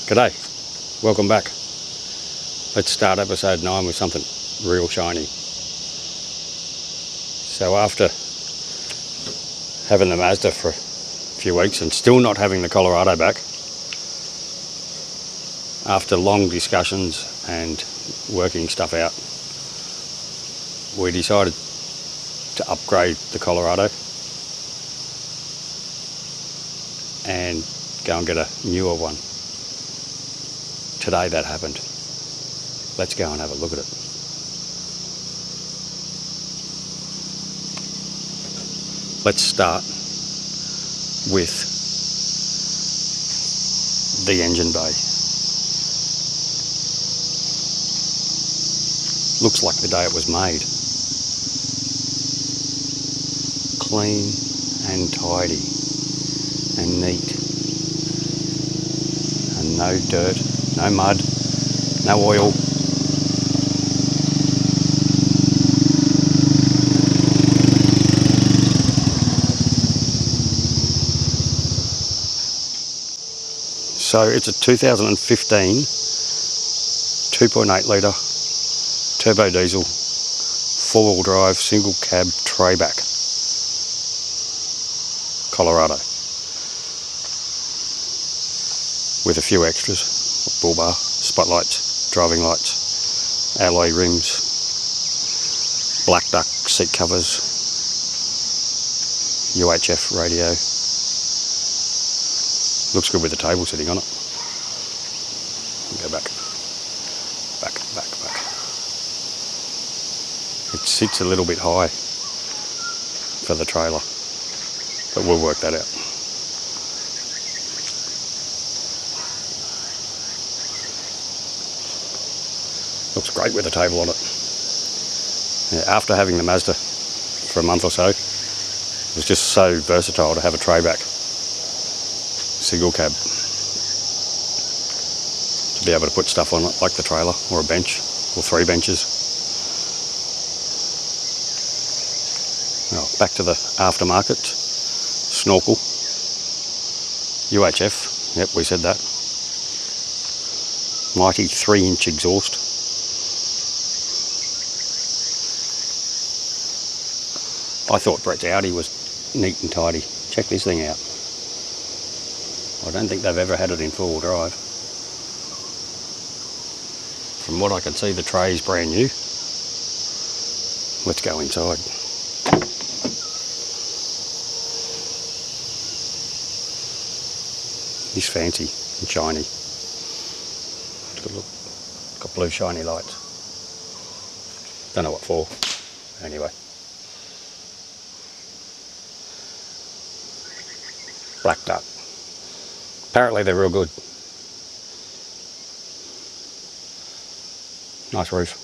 G'day, welcome back. Let's start episode 9 with something real shiny. So after having the Mazda for a few weeks and still not having the Colorado back, after long discussions and working stuff out, we decided to upgrade the Colorado and go and get a newer one. Today that happened. Let's go and have a look at it. Let's start with the engine bay. Looks like the day it was made. Clean and tidy and neat. And no dirt, no mud, no oil. So it's a 2015 2.8 litre turbo diesel 4-wheel drive single cab trayback Colorado with a few extras: bull bar, spotlights, driving lights, alloy rims, black duck seat covers, UHF radio. Looks good with the table sitting on it. Go back. It sits a little bit high for the trailer, but we'll work that out. Looks great with the table on it. Yeah, after having the Mazda for a month or so, it was just so versatile to have a trayback single cab, to be able to put stuff on it like the trailer or a bench or 3 benches. Oh, back to the aftermarket. Snorkel, UHF, yep, we said that. Mighty 3-inch exhaust. I thought Brett's Audi was neat and tidy. Check this thing out. I don't think they've ever had it in 4-wheel drive. From what I can see, the tray is brand new. Let's go inside. It's fancy and shiny. Look, got blue shiny lights. Don't know what for. Anyway. Black duck. Apparently they're real good. Nice roof.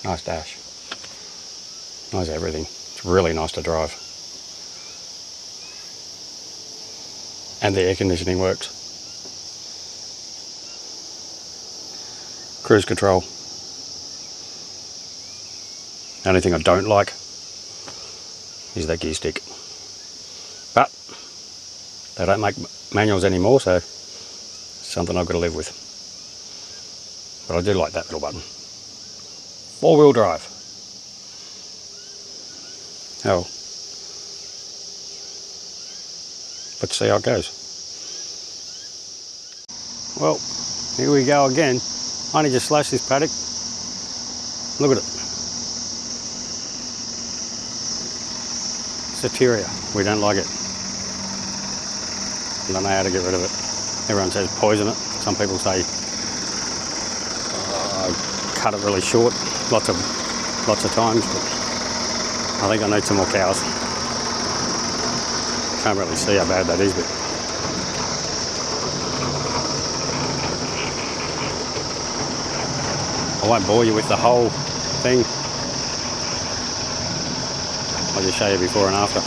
Nice dash. Nice everything. It's really nice to drive. And the air conditioning works. Cruise control. The only thing I don't like is that gear stick. But they don't make manuals anymore, so it's something I've got to live with. But I do like that little button. 4-wheel drive. Oh. Let's see how it goes. Well, here we go again. I only just slashed this paddock. Look at it. Soteria. We don't like it. I don't know how to get rid of it. Everyone says poison it. Some people say cut it really short lots of times, but I think I need some more cows. Can't really see how bad that is, but I won't bore you with the whole thing. I'll just show you before and after.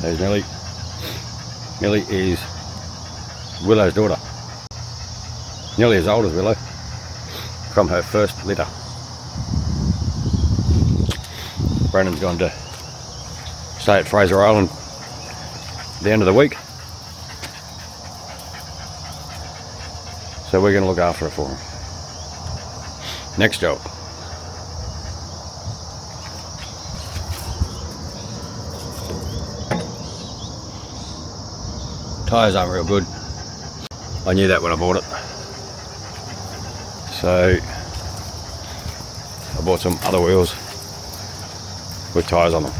There's Millie. Millie is Willow's daughter. Nearly as old as Willow, from her first litter. Brandon's gone to stay at Fraser Island at the end of the week, so we're going to look after her for him. Next job. Tyres aren't real good. I knew that when I bought it. So I bought some other wheels with tyres on them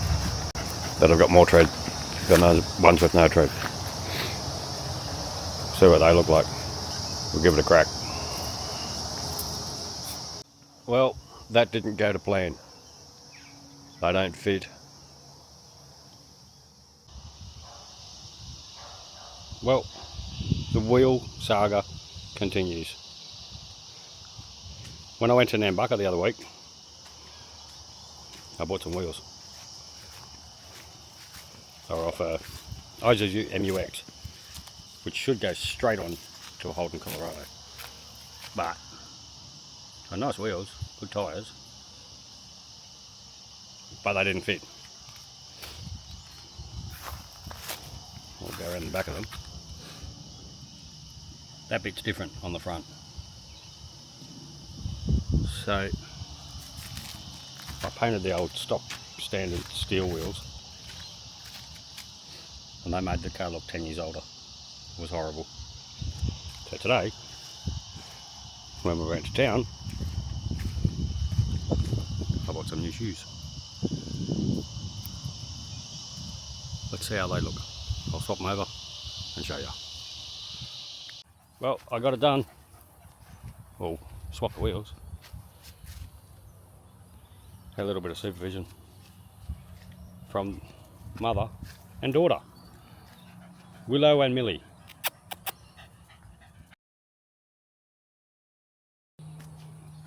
that have got more tread than those ones with no tread. See what they look like. We'll give it a crack. Well, that didn't go to plan. They don't fit. Well, the wheel saga continues. When I went to Nambucca the other week, I bought some wheels. They were off a Isuzu MUX, which should go straight on to a Holden Colorado. But, they're nice wheels, good tyres, but they didn't fit. We'll go around the back of them. That bit's different on the front. So I painted the old stock standard steel wheels, and they made the car look 10 years older. It was horrible. So today, when we went to town, I bought some new shoes. Let's see how they look. I'll swap them over and show you. Well, I got it done. Well, swap the wheels. Had a little bit of supervision from mother and daughter, Willow and Millie.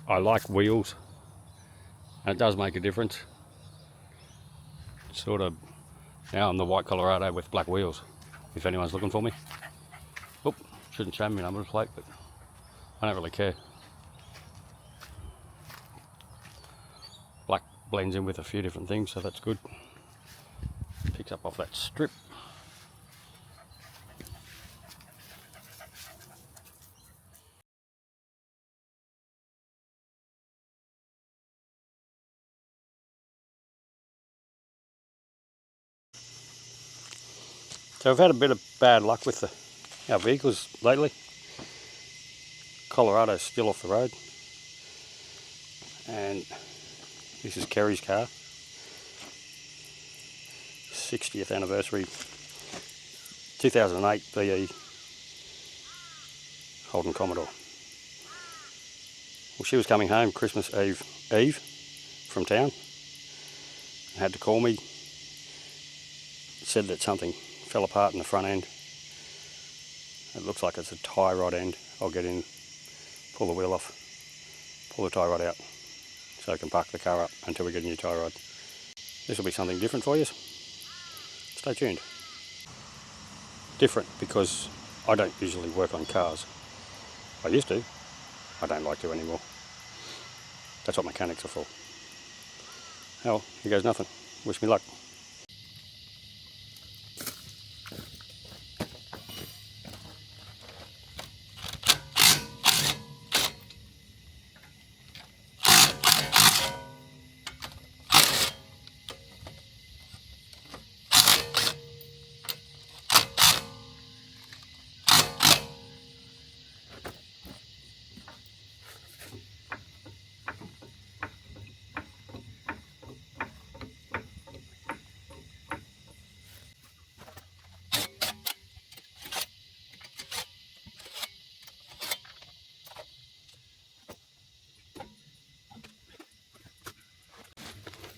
I like wheels, and it does make a difference. Sort of, now I'm the white Colorado with black wheels, if anyone's looking for me. Oop, shouldn't show me my number plate, but I don't really care. Black blends in with a few different things, so that's good. Picks up off that strip. So I've had a bit of bad luck with our vehicles lately. Colorado's still off the road, and this is Kerry's car. 60th anniversary 2008 BE Holden Commodore. Well, she was coming home Christmas Eve from town and had to call me. Said that something fell apart in the front end. It looks like it's a tie rod end. I'll get in, pull the wheel off, pull the tie rod out, so I can park the car up until we get a new tie rod. This will be something different for you. Stay tuned. Different because I don't usually work on cars. I used to. I don't like to anymore. That's what mechanics are for. Hell, here goes nothing. Wish me luck.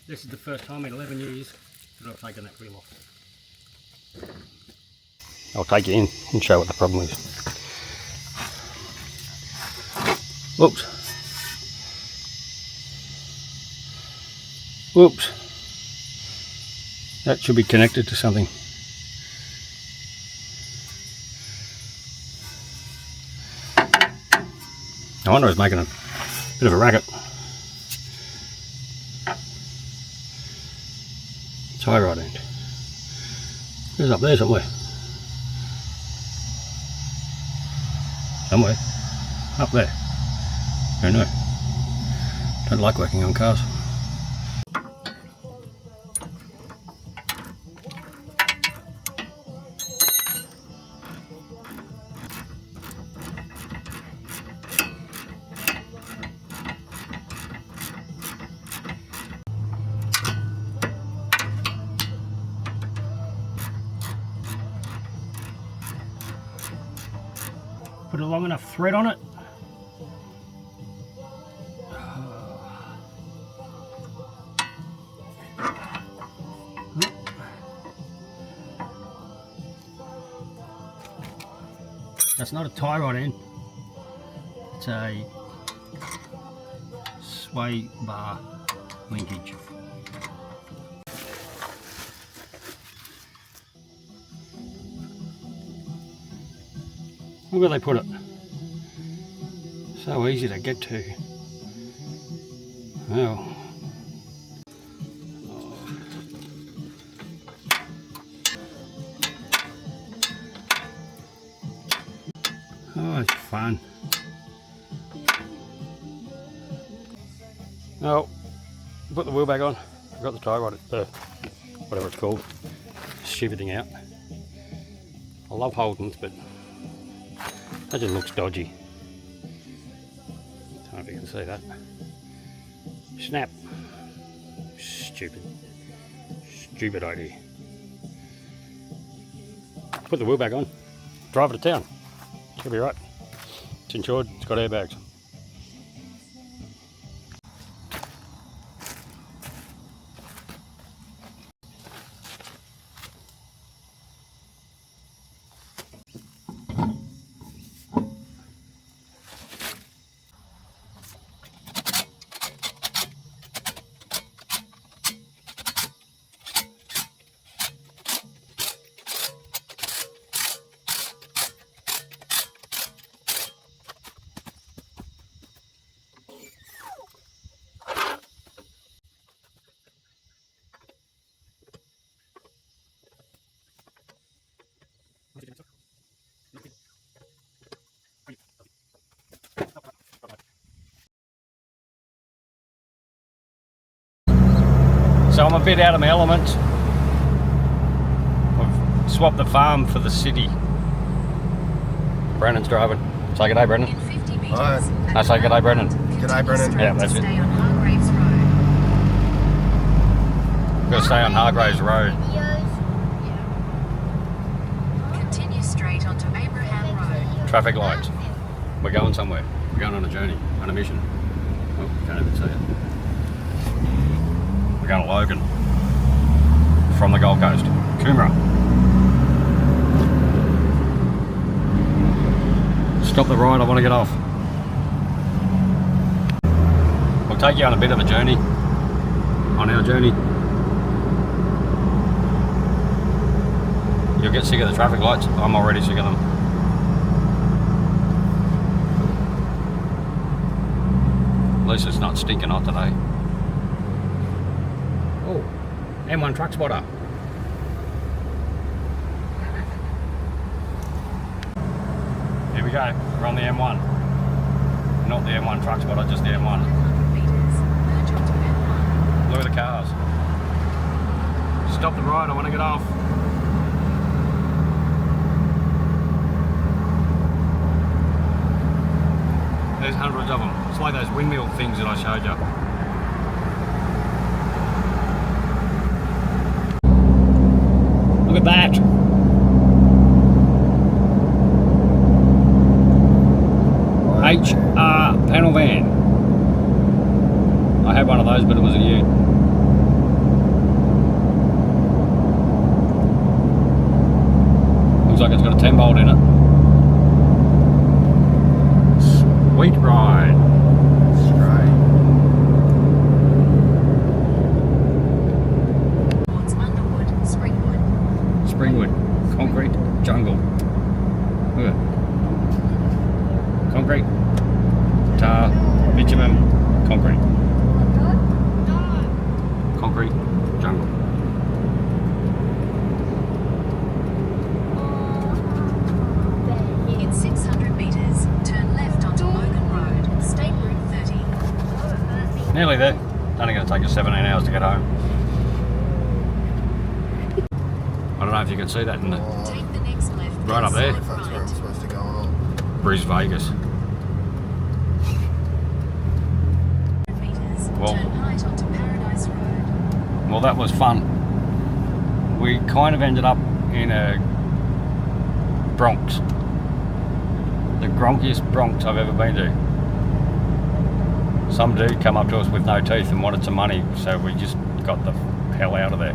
This is the first time in 11 years that I've taken that wheel off. I'll take you in and show what the problem is. Whoops. Whoops. That should be connected to something. I wonder if it's making a bit of a racket. Tie rod end. It's up there somewhere. Somewhere. Up there. Who knows? Don't like working on cars. Put a long enough thread on it. That's not a tie rod end, it's a sway bar linkage. Look where they put it. So easy to get to. Well. Oh, it's fun. Now, put the wheel back on. I've got the tie rod, whatever it's called, stupid thing out. I love Holdens, but that just looks dodgy. I don't know if you can see that. Snap. Stupid idea. Put the wheel back on. Drive it to town. Should be right. It's insured. It's got airbags. So I'm a bit out of my element. I've swapped the farm for the city. Brennan's driving. Say good day, Brennan. Hi. I say good day, Brennan. Good day, Brennan. Yeah, that's it. We've got to stay on Hargraves Road. Continue straight onto Abraham Road. Traffic lights. We're going somewhere. We're going on a journey, on a mission. Oh, can't even see it. We're going to Logan from the Gold Coast. Coomera. Stop the ride, I want to get off. We'll take you on a bit of a journey. On our journey. You'll get sick of the traffic lights. I'm already sick of them. At least it's not stinking hot today. Oh, M1 truck spotter. Here we go, we're on the M1. Not the M1 truck spotter, just the M1. Look at the cars. Stop the ride, I want to get off. There's hundreds of them. It's like those windmill things that I showed you. Look at that. HR panel van. I had one of those, but it was a ute. Looks like it's got a 10-bolt in it. Sweet ride. Straight. Underwood, Springwood. Springwood. Concrete jungle. Look at it. Concrete. bitumen, concrete. Concrete, jungle. In 600 metres, turn left onto Logan Road, State Route 30. Nearly there. Only going to take us 17 hours to get home. I don't know if you can see that in the Take the next left. right up there. That's where I'm supposed to go on. Bris Vegas. Metres, Well- turn right onto Paradise Road. Well, that was fun. We kind of ended up in a Bronx. The gronkiest Bronx I've ever been to. Some dude come up to us with no teeth and wanted some money, so we just got the hell out of there.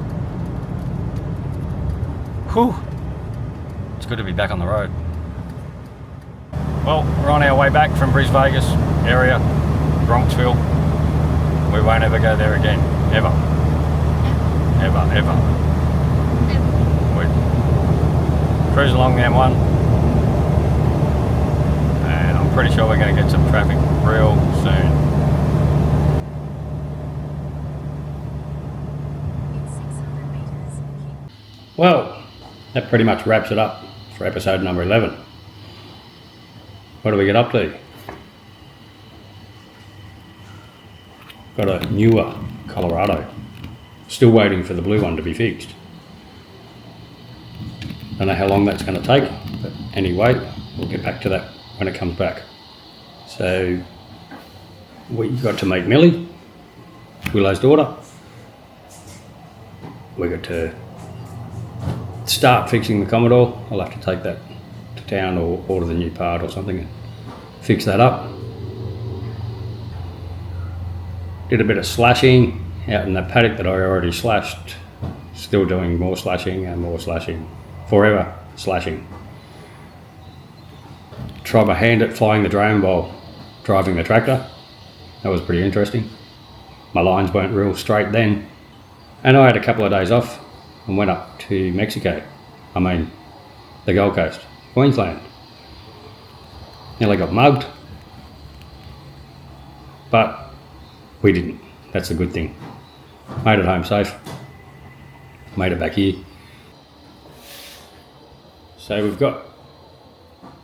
Whew! It's good to be back on the road. Well, we're on our way back from Bris Vegas area, Bronxville. We won't ever go there again, ever. Ever, ever. We're cruising along the M1, and I'm pretty sure we're going to get some traffic real soon. In 600 metres, Well, that pretty much wraps it up for episode number 11. What do we get up to? Got a newer Colorado. Still waiting for the blue one to be fixed. Don't know how long that's going to take, but anyway, we'll get back to that when it comes back. So, we got to meet Millie, Willow's daughter. We got to start fixing the Commodore. I'll have to take that to town or order the new part or something and fix that up. Did a bit of slashing out in the paddock that I already slashed. Still doing more slashing and more slashing. Forever slashing. Tried my hand at flying the drone while driving the tractor. That was pretty interesting. My lines weren't real straight then. And I had a couple of days off and went up to Mexico. I mean, the Gold Coast, Queensland. Nearly got mugged. But we didn't. That's a good thing. Made it home safe. Made it back here. So we've got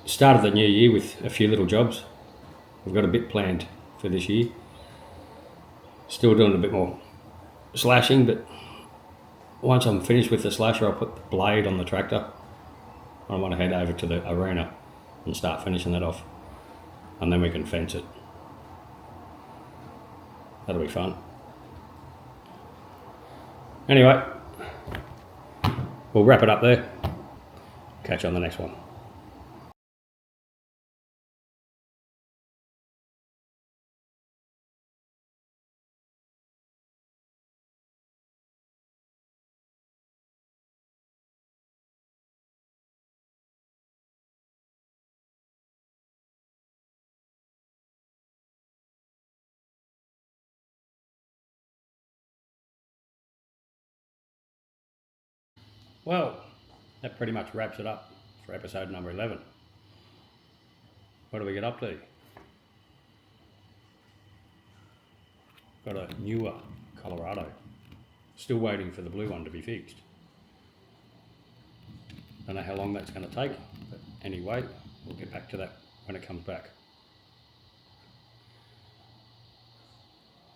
started the new year with a few little jobs. We've got a bit planned for this year. Still doing a bit more slashing, but once I'm finished with the slasher, I'll put the blade on the tractor. I want to head over to the arena and start finishing that off, and then we can fence it. That'll be fun. Anyway, we'll wrap it up there. Catch you on the next one. Well, that pretty much wraps it up for episode number 11. What do we get up to? Got a newer Colorado. Still waiting for the blue one to be fixed. Don't know how long that's going to take, but anyway, we'll get back to that when it comes back.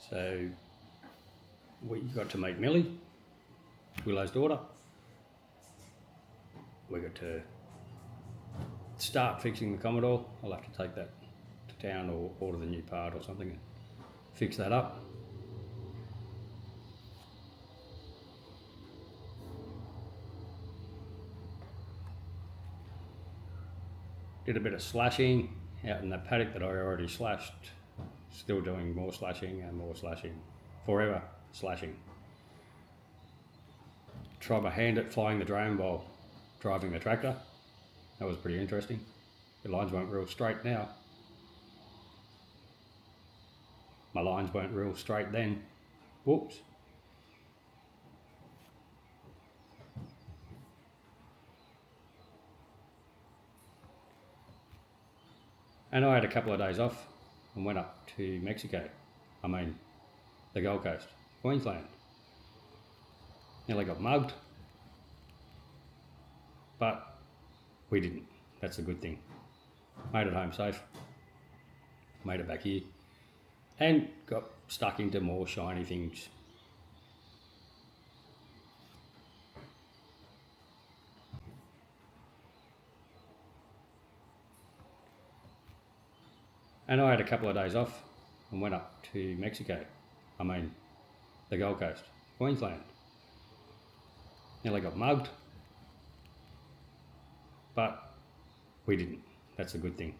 So, we got to meet Millie, Willow's daughter. We got to start fixing the Commodore. I'll have to take that to town or order the new part or something and fix that up. Did a bit of slashing out in the paddock that I already slashed. Still doing more slashing and more slashing. Forever slashing. Tried my hand at flying the drone while driving the tractor. That was pretty interesting. The lines weren't real straight now. My lines weren't real straight then. Whoops. And I had a couple of days off and went up to Mexico. I mean, the Gold Coast, Queensland. Nearly got mugged, but we didn't. That's a good thing. Made it home safe, made it back here, and got stuck into more shiny things. And I had a couple of days off and went up to Mexico. I mean, the Gold Coast, Queensland. Nearly got mugged, but we didn't. That's a good thing.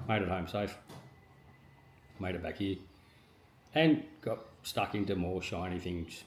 Made it home safe, made it back here, and got stuck into more shiny things.